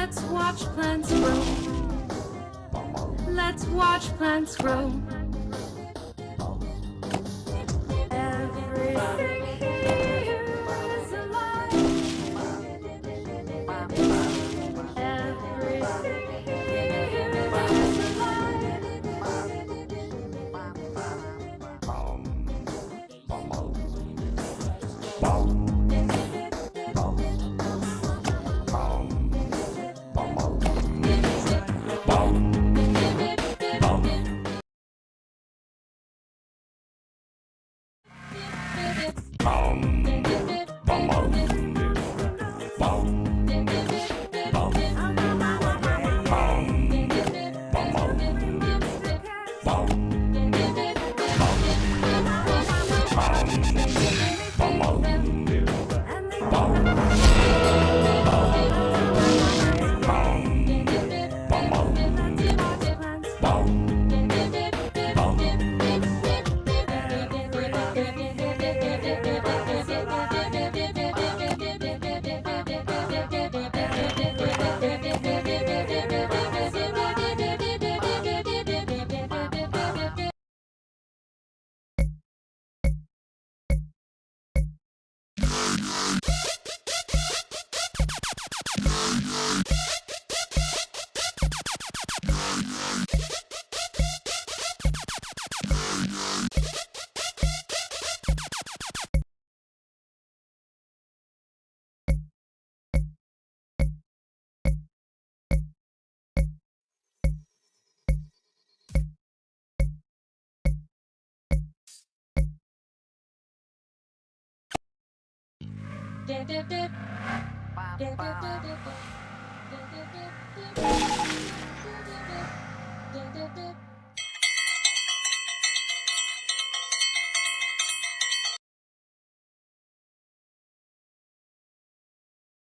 Let's watch plants grow. Let's watch plants grow. Everything here is alive. Everything here is alive. Dip, dip, dip. Dip, dip, dip, dip. Dip, dip, dip, dip. Dip, dip, dip. Dip, dip, dip.